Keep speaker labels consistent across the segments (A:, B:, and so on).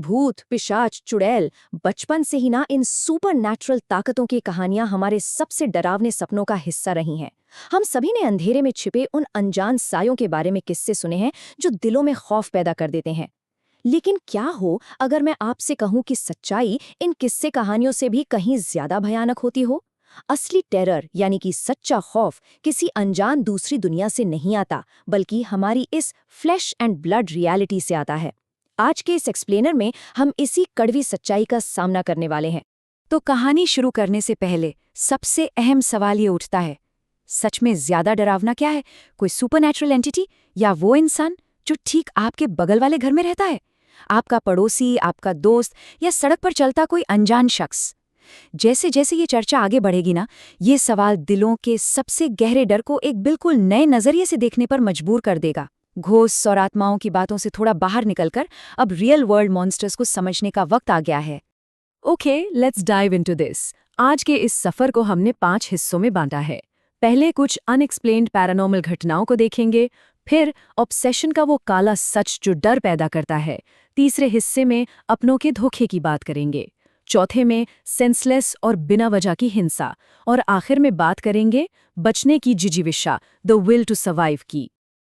A: भूत, पिशाच, चुड़ैल, बचपन से ही ना इन सुपर नेचुरल ताकतों की कहानियां हमारे सबसे डरावने सपनों का हिस्सा रही हैं। हम सभी ने अंधेरे में छिपे उन अनजान सायों के बारे में किस्से सुने हैं जो दिलों में खौफ पैदा कर देते हैं। लेकिन क्या हो अगर मैं आपसे कहूं कि सच्चाई इन किस्से कहानियों से भी कहीं ज्यादा भयानक होती हो? असली टेरर यानी कि सच्चा खौफ किसी अनजान दूसरी दुनिया से नहीं आता, बल्कि हमारी इस फ्लैश एंड ब्लड रियलिटी से आता है। आज के इस एक्सप्लेनर में हम इसी कड़वी सच्चाई का सामना करने वाले हैं।
B: तो कहानी शुरू करने से पहले सबसे अहम सवाल ये उठता है, सच में ज्यादा डरावना क्या है, कोई सुपरनैचुरल एंटिटी या वो इंसान जो ठीक आपके बगल वाले घर में रहता है? आपका पड़ोसी, आपका दोस्त या सड़क पर चलता कोई अनजान शख्स? जैसे जैसे ये चर्चा आगे बढ़ेगी ना, ये सवाल दिलों के सबसे गहरे डर को एक बिल्कुल नए नजरिए से देखने पर मजबूर कर देगा। घोस्ट और आत्माओं की बातों से थोड़ा बाहर निकलकर अब रियल वर्ल्ड मॉन्स्टर्स को समझने का वक्त आ गया है।
C: Okay, let's dive into this. आज के इस सफर को हमने 5 हिस्सों में बांटा है। पहले कुछ अनएक्सप्लेन्ड पैरानॉर्मल घटनाओं को देखेंगे, फिर ऑब्सेशन का वो काला सच जो डर पैदा करता है। तीसरे हिस्से में अपनों के धोखे की बात करेंगे। चौथे में सेंसलेस और बिना वजह की हिंसा, और आखिर में बात करेंगे बचने की जिजीविषा, द विल टू सर्वाइव की।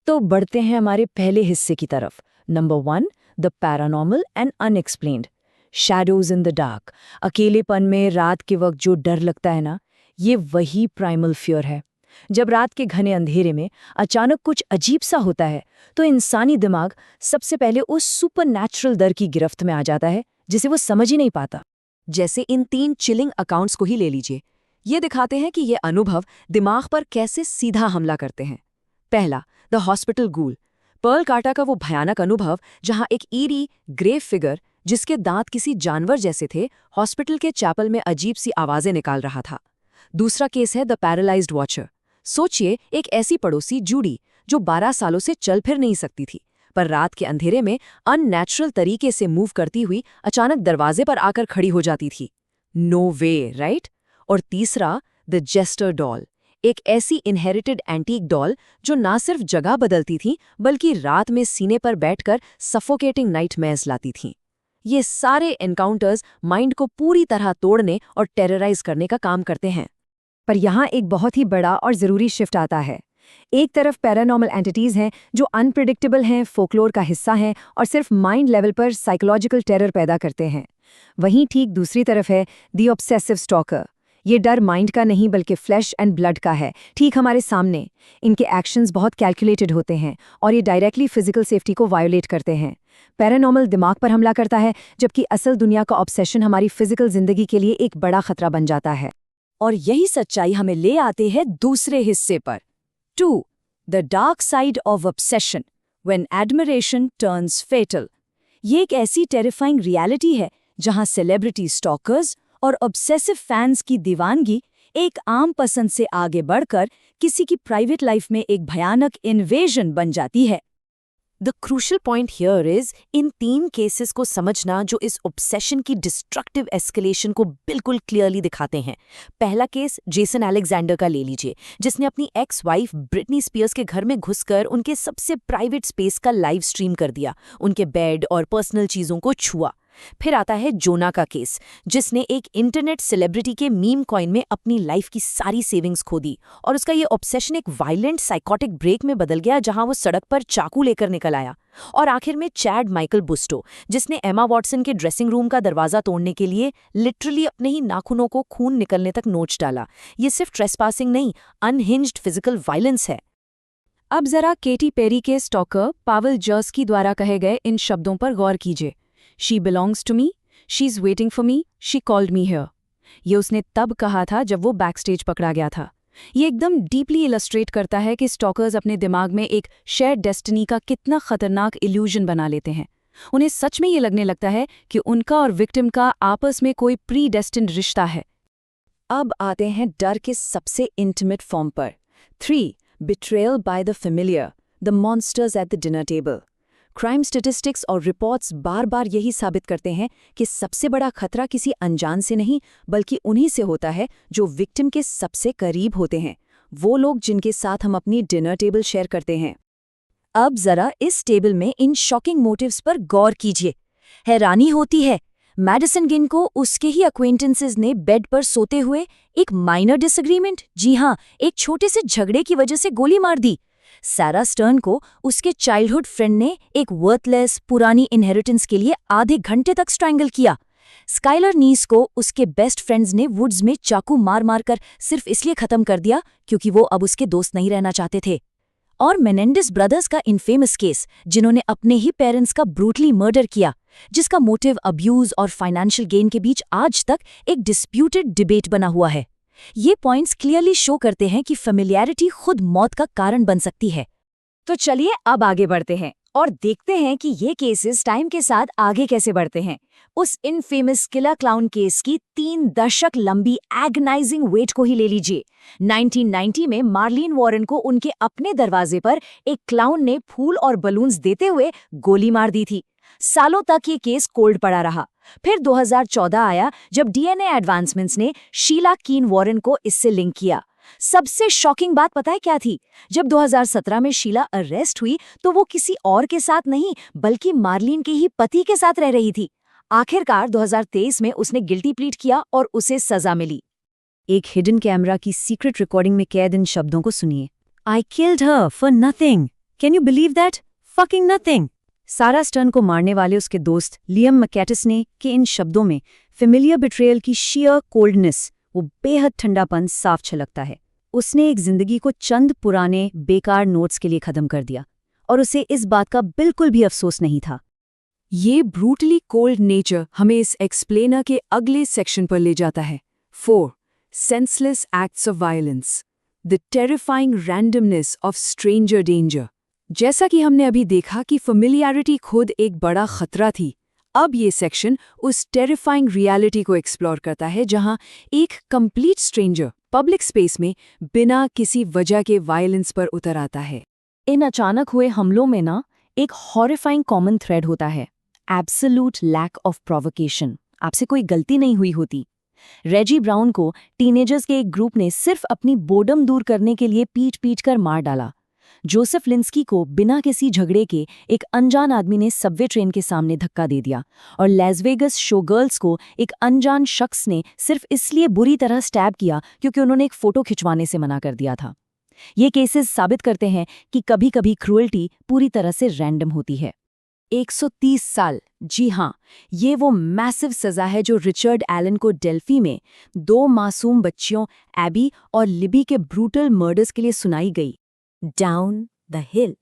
B: तो बढ़ते हैं हमारे पहले हिस्से की तरफ। Number 1, the paranormal and unexplained. Shadows in the dark. अकेलेपन में रात के वक्त जो डर लगता है ना, ये वही प्राइमल फियर है। जब रात के घने अंधेरे में अचानक कुछ अजीब सा होता है, तो इंसानी दिमाग सबसे पहले उस सुपरनैचुरल डर की गिरफ्त में आ जाता है जिसे वो समझ ही नहीं पाता।
D: जैसे इन 3 चिलिंग अकाउंट्स को ही ले लीजिए। ये दिखाते हैं कि ये अनुभव दिमाग पर कैसे सीधा हमला करते हैं। पहला, the hospital ghoul. Pearl Carter का वो भयानक अनुभव जहां एक ईरी ग्रे फिगर जिसके दांत किसी जानवर जैसे थे, हॉस्पिटल के चैपल में अजीब सी आवाजें निकाल रहा था। दूसरा केस है द पैरालाइज्ड वॉचर। सोचिए, एक ऐसी पड़ोसी जूडी जो 12 सालों से चल फिर नहीं सकती थी, पर रात के अंधेरे में अननेचुरल तरीके से मूव करती हुई अचानक दरवाजे पर आकर खड़ी हो जाती थी। नो वे, राइट? और तीसरा, द जेस्टर डॉल। एक ऐसी इनहेरिटेड एंटीक डॉल जो ना सिर्फ जगह बदलती थी, बल्कि रात में सीने पर बैठकर सफोकेटिंग नाइटमेयर्स लाती थीं। ये सारे एनकाउंटर्स माइंड को पूरी तरह तोड़ने और टेरराइज करने का काम करते हैं।
B: पर यहाँ एक बहुत ही बड़ा और ज़रूरी शिफ्ट आता है। एक तरफ पैरानॉर्मल एंटिटीज़ हैं जो अनप्रिडिक्टेबल हैं, फोकलोर का हिस्सा हैं और सिर्फ माइंड लेवल पर साइकोलॉजिकल टेरर पैदा करते हैं। वहीं ठीक दूसरी तरफ है द ऑब्सेसिव स्टॉकर। ये डर माइंड का नहीं बल्कि फ्लैश एंड ब्लड का है, ठीक हमारे सामने। इनके एक्शंस बहुत कैलकुलेटेड होते हैं और ये डायरेक्टली फिजिकल सेफ्टी को वायोलेट करते हैं। पैरानॉर्मल दिमाग पर हमला करता है, जबकि असल दुनिया का ऑब्सेशन हमारी फिजिकल जिंदगी के लिए एक बड़ा खतरा बन जाता है।
D: और यही सच्चाई हमें ले आते हैं दूसरे हिस्से पर। 2, the dark side of obsession, when admiration turns fatal. ये एक ऐसी टेरिफाइंग रियलिटी है जहां सेलिब्रिटी स्टॉकर्स और ऑब्सेसिव फैंस की दीवानगी एक आम पसंद से आगे बढ़कर किसी की प्राइवेट लाइफ में एक भयानक इन्वेजन बन जाती है। The crucial point here is in 3 cases को समझना जो इस ऑब्सेशन की डिस्ट्रक्टिव एस्केलेशन को बिल्कुल क्लियरली दिखाते हैं। पहला केस जेसन अलेक्जेंडर का ले लीजिए, जिसने अपनी एक्स वाइफ ब्रिटनी स्पीयर्स के घर में घुसकर उनके सबसे प्राइवेट स्पेस का लाइव स्ट्रीम कर दिया, उनके बेड और पर्सनल चीजों को छुआ। फिर आता है जोना का केस, जिसने एक इंटरनेट सेलिब्रिटी के मीम कॉइन में अपनी लाइफ की सारी सेविंग्स खो दी, और उसका ये ऑब्सेशन एक वायलेंट साइकोटिक ब्रेक में बदल गया जहां वो सड़क पर चाकू लेकर निकल आया। और आखिर में चैड माइकल बुस्टो, जिसने एमा वॉटसन के ड्रेसिंग रूम का दरवाजा तोड़ने के लिए लिटरली अपने ही नाखूनों को खून निकलने तक नोच डाला। ये सिर्फ ट्रेसपासिंग नहीं, अनहिंज्ड फिजिकल वायलेंस है।
B: अब जरा केटी पेरी के स्टॉकर पावल जर्स्की द्वारा कहे गए इन शब्दों पर गौर कीजिए। She belongs to me, she's waiting for me, she called me here। ये उसने तब कहा था जब वो बैकस्टेज पकड़ा गया था। ये एकदम डीपली इलस्ट्रेट करता है कि स्टॉकर्स अपने दिमाग में एक शेयर्ड डेस्टिनी का कितना खतरनाक इल्यूजन बना लेते हैं। उन्हें सच में ये लगने लगता है कि उनका और विक्टिम का आपस में कोई प्री डेस्टिन्ड रिश्ता है।
D: अब आते हैं डर के सबसे इंटीमेट फॉर्म पर। 3, betrayal by the familiar, the monsters at the dinner table. Crime statistics और रिपोर्ट्स बार बार यही साबित करते हैं कि सबसे बड़ा खतरा किसी अनजान से नहीं, बल्कि उन्हीं से होता है जो विक्टिम के सबसे करीब होते हैं, वो लोग जिनके साथ हम अपनी डिनर टेबल शेयर करते हैं। अब जरा इस टेबल में इन शॉकिंग मोटिव्स पर गौर कीजिए। हैरानी होती है, मैडिसन गिन को उसके ही अक्वेंटेंसेस ने बेड पर सोते हुए एक माइनर डिसएग्रीमेंट, जी हाँ, एक छोटे से झगड़े की वजह से गोली मार दी। सारा स्टर्न को उसके चाइल्डहुड फ्रेंड ने एक वर्थलेस पुरानी इनहेरिटेंस के लिए आधे घंटे तक स्ट्रैंगल किया। स्काइलर नीस को उसके बेस्ट फ्रेंड्स ने वुड्स में चाकू मार मार कर सिर्फ इसलिए खत्म कर दिया क्योंकि वो अब उसके दोस्त नहीं रहना चाहते थे। और मेनेंडेस ब्रदर्स का इनफेमस केस, जिन्होंने अपने ही पेरेंट्स का ब्रूटली मर्डर किया, जिसका मोटिव अब्यूज और फाइनेंशियल गेन के बीच आज तक एक डिस्प्यूटेड डिबेट बना हुआ है। ये पॉइंट्स क्लियरली शो करते हैं कि फेमिलियरिटी खुद मौत का कारण बन सकती है।
B: तो चलिए अब आगे बढ़ते हैं और देखते हैं कि ये केसेस टाइम के साथ आगे कैसे बढ़ते हैं। उस इनफेमस किलर क्लाउन केस की 3 दशक लंबी एगनाइजिंग वेट को ही ले लीजिए। 1990 में मार्लिन वॉरेन को उनके अपने दरवाजे पर एक क्लाउन ने फूल और बलून्स देते हुए गोली मार दी थी। सालों तक ये केस कोल्ड पड़ा रहा। फिर 2014 आया जब डीएनए एडवांसमेंट्स ने शीला कीन वॉरेन को इससे लिंक किया। सबसे शॉकिंग बात पता है क्या थी? जब 2017 में शीला अरेस्ट हुई तो वो किसी और के साथ नहीं बल्कि मार्लिन के ही पति के साथ रह रही थी। आखिरकार 2023 में उसने गिल्टी प्लीड किया और उसे सजा मिली।
D: एक हिडन कैमरा की सीक्रेट रिकॉर्डिंग में कैद इन शब्दों को सुनिए। I killed her for nothing. Can you believe that? Fucking nothing. सारा स्टर्न को मारने वाले उसके दोस्त लियम मैकेटिस ने के इन शब्दों में फेमिलियर बिट्रेयल की शियर कोल्डनेस, वो बेहद ठंडापन साफ छलकता है। उसने एक जिंदगी को चंद पुराने बेकार नोट्स के लिए खत्म कर दिया और उसे इस बात का बिल्कुल भी अफसोस नहीं था।
C: ये ब्रूटली कोल्ड नेचर हमें इस एक्सप्लेनर के अगले सेक्शन पर ले जाता है। 4. Senseless acts of violence, the terrifying randomness of stranger danger. जैसा कि हमने अभी देखा कि फेमिलियरिटी खुद एक बड़ा खतरा थी, अब ये सेक्शन उस टेरिफाइंग रियलिटी को एक्सप्लोर करता है जहां एक कंप्लीट स्ट्रेंजर पब्लिक स्पेस में बिना किसी वजह के वायलेंस पर उतर आता है।
D: इन अचानक हुए हमलों में ना एक हॉरिफाइंग कॉमन थ्रेड होता है, एब्सोल्यूट लैक ऑफ प्रोवोकेशन। आपसे कोई गलती नहीं हुई होती। रेजी ब्राउन को टीनेजर्स के एक ग्रुप ने सिर्फ अपनी बोर्डम दूर करने के लिए पीट पीट कर मार डाला। जोसेफ लिंस्की को बिना किसी झगड़े के एक अनजान आदमी ने सबवे ट्रेन के सामने धक्का दे दिया और लास वेगास शोगर्ल्स को एक अनजान शख्स ने सिर्फ इसलिए बुरी तरह स्टैब किया क्योंकि उन्होंने एक फोटो खिंचवाने से मना कर दिया था। ये केसेस साबित करते हैं कि कभी-कभी क्रूएल्टी पूरी तरह से रैंडम होती है।
C: 130 साल, जी हाँ, ये वो मैसिव सजा है जो रिचर्ड एलन को डेल्फी में 2 मासूम बच्चियों एबी और लिबी के ब्रूटल मर्डर्स के लिए सुनाई गई।
D: डाउन द हिल,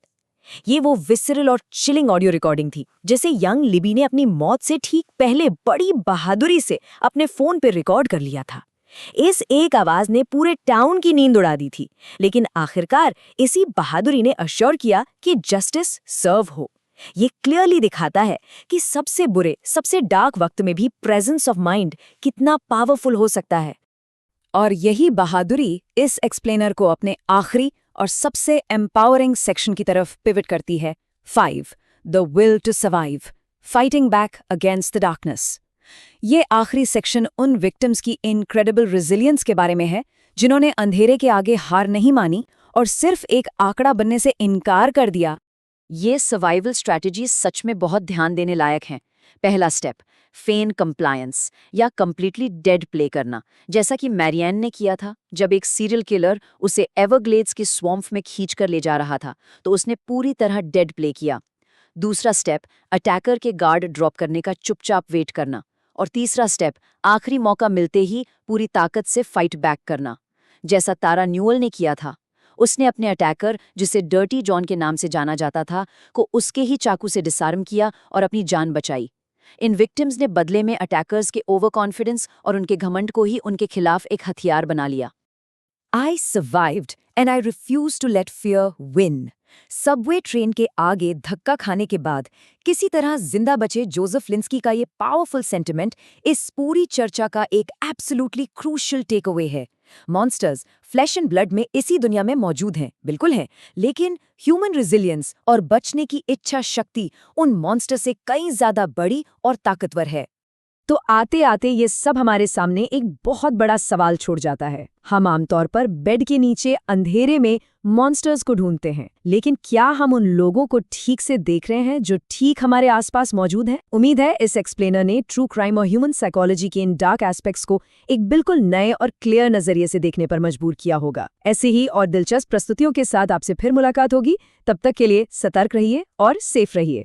D: ये वो विसरल और चिलिंग ऑडियो रिकॉर्डिंग थी जिसे यंग लिबी ने अपनी मौत से ठीक पहले बड़ी बहादुरी से अपने फोन पर रिकॉर्ड कर लिया था। इस एक आवाज ने पूरे टाउन की नींद उड़ा दी थी, लेकिन आखिरकार इसी बहादुरी ने अश्योर किया कि जस्टिस सर्व हो। ये क्लियरली दिखाता है कि सबसे बुरे, सबसे डार्क वक्त में भी प्रेजेंस ऑफ माइंड कितना पावरफुल हो सकता है।
B: और यही बहादुरी इस एक्सप्लेनर को अपने आखिरी और सबसे एम्पावरिंग सेक्शन की तरफ पिवट करती है। 5. The will to survive, fighting back against the darkness. ये आखिरी सेक्शन उन विक्टिम्स की इनक्रेडिबल रेजिलियंस के बारे में है जिन्होंने अंधेरे के आगे हार नहीं मानी और सिर्फ एक आंकड़ा बनने से इनकार कर दिया।
A: ये सर्वाइवल स्ट्रैटेजी सच में बहुत ध्यान देने लायक हैं। पहला स्टेप, फेन कंप्लायंस या कंप्लीटली डेड प्ले करना, जैसा कि मैरियन ने किया था जब एक सीरियल किलर उसे एवरग्लेड्स के स्वॉम्प में खींच कर ले जा रहा था तो उसने पूरी तरह डेड प्ले किया। दूसरा स्टेप, अटैकर के गार्ड ड्रॉप करने का चुपचाप वेट करना। और तीसरा स्टेप, आखिरी मौका मिलते ही पूरी ताकत से फाइट बैक करना, जैसा तारा न्यूअल ने किया था। उसने अपने अटैकर, जिसे डर्टी जॉन के नाम से जाना जाता था, को उसके ही चाकू से डिसआर्म किया और अपनी जान बचाई। इन विक्टिम्स ने बदले में अटैकर्स के ओवर कॉन्फिडेंस और उनके घमंड को ही उनके खिलाफ एक हथियार बना लिया।
B: I survived and I refuse to let fear win. Subway train के आगे धक्का खाने के बाद किसी तरह जिंदा बचे जोसेफ लिंस्की का ये पावरफुल सेंटिमेंट इस पूरी चर्चा का एक एब्सोल्युटली क्रूशियल टेक अवे है। मॉन्स्टर्स फ्लैश एंड ब्लड में इसी दुनिया में मौजूद हैं, बिल्कुल है, लेकिन ह्यूमन रेजिलियंस और बचने की इच्छा शक्ति उन मॉन्स्टर से कई ज्यादा बड़ी और ताकतवर है। तो आते आते ये सब हमारे सामने एक बहुत बड़ा सवाल छोड़ जाता है। हम आमतौर पर बेड के नीचे अंधेरे में मॉन्स्टर्स को ढूंढते हैं, लेकिन क्या हम उन लोगों को ठीक से देख रहे हैं जो ठीक हमारे आसपास मौजूद हैं? उम्मीद है इस एक्सप्लेनर ने ट्रू क्राइम और ह्यूमन साइकोलॉजी के इन डार्क एस्पेक्ट्स को एक बिल्कुल नए और क्लियर नजरिए से देखने पर मजबूर किया होगा। ऐसे ही और दिलचस्प प्रस्तुतियों के साथ आपसे फिर मुलाकात होगी। तब तक के लिए सतर्क रहिए और सेफ रहिए।